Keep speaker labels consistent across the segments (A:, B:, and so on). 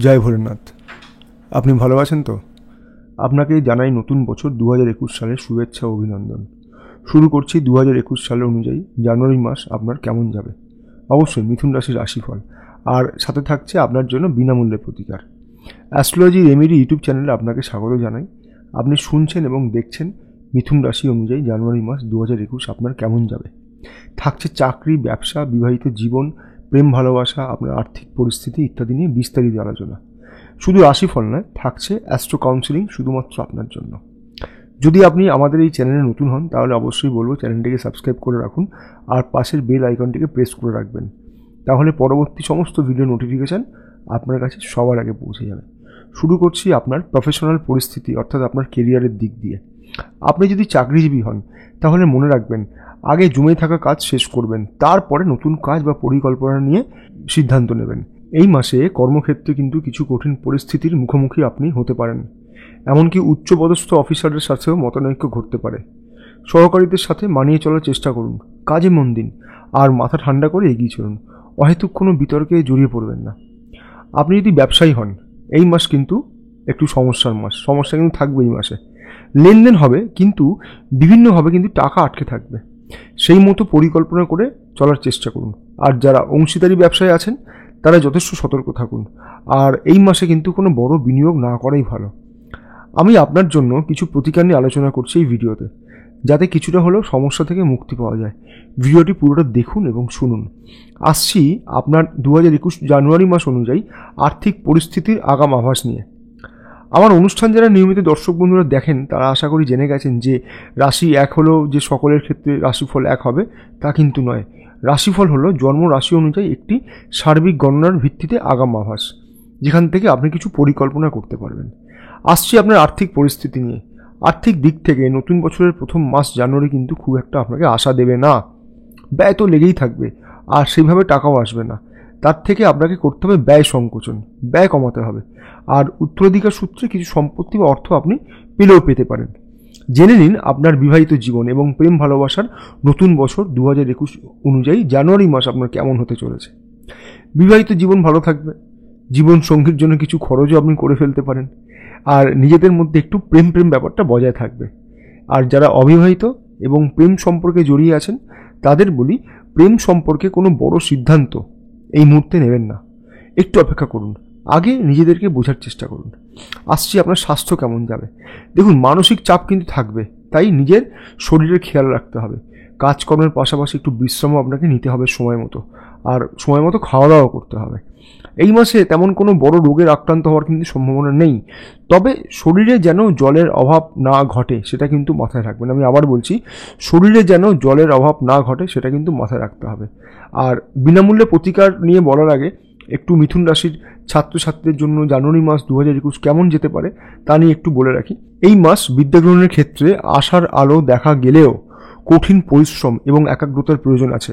A: জয় ভোলেনাথ। আপনি ভালো আছেন তো? আপনাকে জানাই নতুন বছর 2021 সালের শুভেচ্ছা ও অভিনন্দন। শুরু করছি 2021 সাল অনুযায়ী জানুয়ারি মাস আপনার কেমন যাবে। অবশ্যই মিথুন রাশির রাশিফল, আর সাথে থাকছে আপনার জন্য বিনামূল্যে প্রতিকার। অ্যাস্ট্রোলজি রেমেডি ইউটিউব চ্যানেলে আপনাকে স্বাগত জানাই। আপনি শুনছেন এবং দেখছেন মিথুন রাশি অনুযায়ী জানুয়ারি মাস 2021 আপনার কেমন যাবে। থাকছে চাকরি, ব্যবসা, বিবাহিত জীবন, প্রেম ভালোবাসা, আপনার আর্থিক পরিস্থিতি ইত্যাদি নিয়ে বিস্তারিত আলোচনা। শুধু রাশিফল নয়, থাকছে অ্যাস্ট্রো কাউন্সিলিং শুধুমাত্র আপনার জন্য। যদি আপনি আমাদের এই চ্যানেলে নতুন হন তাহলে অবশ্যই বলবো চ্যানেলটিকে সাবস্ক্রাইব করে রাখুন আর পাশের বেল আইকনটিকে প্রেস করে রাখবেন। তাহলে পরবর্তী সমস্ত ভিডিও নোটিফিকেশান আপনার কাছে সবার আগে পৌঁছে যাবে। শুরু করছি আপনার প্রফেশনাল পরিস্থিতি, অর্থাৎ আপনার কেরিয়ারের দিক দিয়ে। আপনি যদি চাকরিজীবী হন তাহলে মনে রাখবেন আগে জমে থাকা কাজ শেষ করবেন, তারপরে নতুন কাজ বা পরিকল্পনা নিয়ে সিদ্ধান্ত নেবেন। এই মাসে কর্মক্ষেত্রে কিন্তু কিছু কঠিন পরিস্থিতির মুখোমুখি আপনি হতে পারেন। এমনকি উচ্চপদস্থ অফিসারদের সাথেও মতানৈক্য ঘটতে পারে। সহকারীদের সাথে মানিয়ে চলার চেষ্টা করুন, কাজে মন দিন আর মাথা ঠান্ডা করে এগিয়ে চলুন। অহেতুক কোনো বিতর্কে জড়িয়ে পড়বেন না। আপনি যদি ব্যবসায়ী হন, এই মাস কিন্তু একটু সমস্যার মাস। সমস্যা কিন্তু থাকবে এই মাসে। লেনদেন হবে কিন্তু বিভিন্নভাবে কিন্তু টাকা আটকে থাকবে। সেই মতো পরিকল্পনা করে চলার চেষ্টা করুন। আর যারা অংশীদারি ব্যবসায় আছেন তারা যথেষ্ট সতর্ক থাকুন। আর এই মাসে কিন্তু কোনো বড় বিনিয়োগ না করাই ভালো। আমি আপনার জন্য কিছু প্রতিকার নিয়ে আলোচনা করছি এই ভিডিওতে, যাতে কিছুটা হলেও সমস্যা থেকে মুক্তি পাওয়া যায়। ভিডিওটি পুরোটা দেখুন এবং শুনুন। আসছি আপনার 2021 জানুয়ারি মাস অনুযায়ী আর্থিক পরিস্থিতির আগাম আভাস নিয়ে। আমার অনুষ্ঠান যারা নিয়মিত দর্শক বন্ধুরা দেখেন তারা আশা করি জেনে গেছেন যে রাশি এক হলেও যে সকলের ক্ষেত্রে রাশিফল এক হবে তা কিন্তু নয়। রাশিফল হলো জন্ম রাশি অনুযায়ী একটি সার্বিক গণনার ভিত্তিতে আগাম আভাস, যেখান থেকে আপনি কিছু পরিকল্পনা করতে পারবেন। আসছি আপনার আর্থিক পরিস্থিতি নিয়ে। আর্থিক দিক থেকে নতুন বছরের প্রথম মাস জানুয়ারি কিন্তু খুব একটা আপনাকে আশা দেবে না। ব্যয় তো লেগেই থাকবে আর সেইভাবে টাকাও আসবে না। তার থেকে আপনাকে করতে হবে ব্যয় সংকোচন, ব্যয় কমাতে হবে। আর উত্তরাধিকার সূত্রে কিছু সম্পত্তি বা অর্থ আপনি পেতে পারেন। জেনে নিন আপনার বিবাহিত জীবন এবং প্রেম ভালোবাসার নতুন বছর 2021 অনুযায়ী জানুয়ারি মাস আপনার কেমন হতে চলেছে। বিবাহিত জীবন ভালো থাকবে। জীবন সঙ্গীর জন্য কিছু খরচও আপনি করে ফেলতে পারেন। আর নিজেদের মধ্যে একটু প্রেম ব্যাপারটা বজায় থাকবে। আর যারা অবিবাহিত এবং প্রেম সম্পর্কে জড়িয়ে আছেন তাদের বলি, প্রেম সম্পর্কে কোনো বড় সিদ্ধান্ত এই মুহূর্তে নেবেন না। একটু অপেক্ষা করুন, আগে নিজেদেরকে বোঝার চেষ্টা করুন। আসছি আপনার স্বাস্থ্য কেমন যাবে। দেখুন, মানসিক চাপ কিন্তু থাকবে, তাই নিজের শরীরের খেয়াল রাখতে হবে। কাজকর্মের পাশাপাশি একটু বিশ্রামও আপনাকে নিতে হবে সময় মতো, আর সময় মতো খাওয়া দাওয়া করতে হবে। এই মাসে তেমন কোনো বড় রোগের আক্রান্ত হওয়ার কিন্তু সম্ভাবনা নেই, তবে শরীরে যেন জলের অভাব না ঘটে সেটা কিন্তু মাথায় রাখবেন। আমি আবার বলছি, শরীরে যেন জলের অভাব না ঘটে সেটা কিন্তু মাথায় রাখতে হবে। আর বিনামূল্যে প্রতিকার নিয়ে বলার আগে একটু মিথুন রাশির ছাত্রছাত্রীদের জন্য জানুয়ারি মাস 2021 কেমন যেতে পারে তা নিয়ে একটু বলে রাখি। এই মাস বিদ্যাগ্রহণের ক্ষেত্রে আশার আলো দেখা গেলেও কঠিন পরিশ্রম এবং একাগ্রতার প্রয়োজন আছে।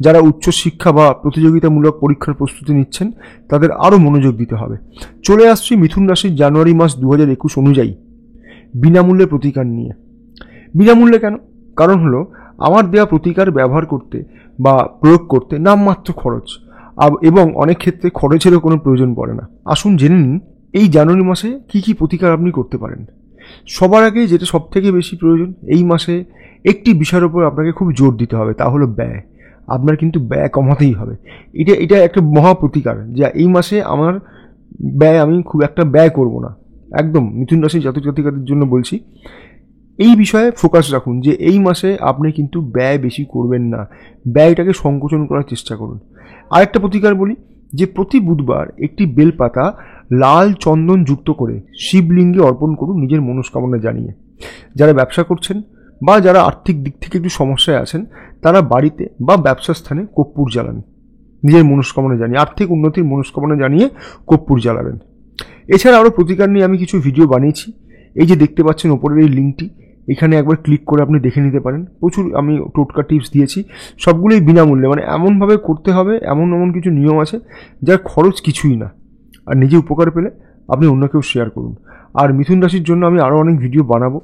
A: যারা উচ্চশিক্ষা বা প্রতিযোগিতামূলক পরীক্ষার প্রস্তুতি নিচ্ছেন তাদের আরও মনোযোগ দিতে হবে। চলে আসছি মিথুন রাশির জানুয়ারি মাস 2021 অনুযায়ী বিনামূল্যে প্রতিকার নিয়ে। বিনামূল্যে কেন? কারণ হলো আমার দেওয়া প্রতিকার ব্যবহার করতে বা প্রয়োগ করতে নামমাত্র খরচ, এবং অনেক ক্ষেত্রে খরচেরও কোনো প্রয়োজন পড়ে না। আসুন জেনে নিন এই জানুয়ারি মাসে কী কী প্রতিকার আপনি করতে পারেন। সবার আগে যেটা সবথেকে বেশি প্রয়োজন, এই মাসে একটি বিষয়ের উপর আপনাকে খুব জোর দিতে হবে, তা হলো ব্যয়। আপনার কিন্তু ব্যয় কমাতেই হবে। এটা একটা মহা প্রতিকার যে এই মাসে আমার ব্যয়, আমি খুব একটা ব্যয় করব না। একদম মিথুন রাশির জাতক জাতিকাদের জন্য বলছি, এই বিষয়ে ফোকাস রাখুন যে এই মাসে আপনি কিন্তু ব্যয় বেশি করবেন না, ব্যয়টাকে সংকোচন করার চেষ্টা করুন। আরেকটা প্রতিকার বলি, যে প্রতি বুধবার একটি বেলপাতা লাল চন্দন যুক্ত করে শিবলিঙ্গে অর্পণ করুন নিজের মনস্কামনা জানিয়ে। যারা ব্যবসা করছেন বা যারা আর্থিক দিক থেকে একটু সমস্যায় আছেন তারা বাড়িতে বা ব্যবসা স্থানে কর্পূর জ্বালান নিজের মনস্কামনা জানিয়ে, আর্থিক উন্নতির মনস্কামনা জানিয়ে কর্পূর জ্বালাবেন। এছাড়া আরও প্রতিকার নিয়ে আমি কিছু ভিডিও বানিয়েছি। এই যে দেখতে পাচ্ছেন ওপরের এই লিঙ্কটি, এখানে একবার ক্লিক করে আপনি দেখে নিতে পারেন। প্রচুর আমি টোটকা টিপস দিয়েছি, সবগুলোই বিনামূল্যে। মানে এমনভাবে করতে হবে, এমন কিছু নিয়ম আছে যার খরচ কিছুই না। আর নিজে উপকার পেলে আপনি অন্যকেও শেয়ার করুন। আর মিথুন রাশির জন্য আমি আরও অনেক ভিডিও বানাবো।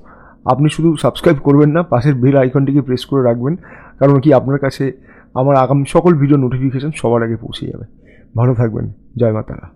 A: আপনি শুধু সাবস্ক্রাইব করবেন না, পাশের বেল আইকনটিকে প্রেস করে রাখবেন, কারণ কি আপনার কাছে আমার আগামী সকল ভিডিও নোটিফিকেশন সবার আগে পৌঁছে যাবে। ভালো থাকবেন। জয় মা তারা।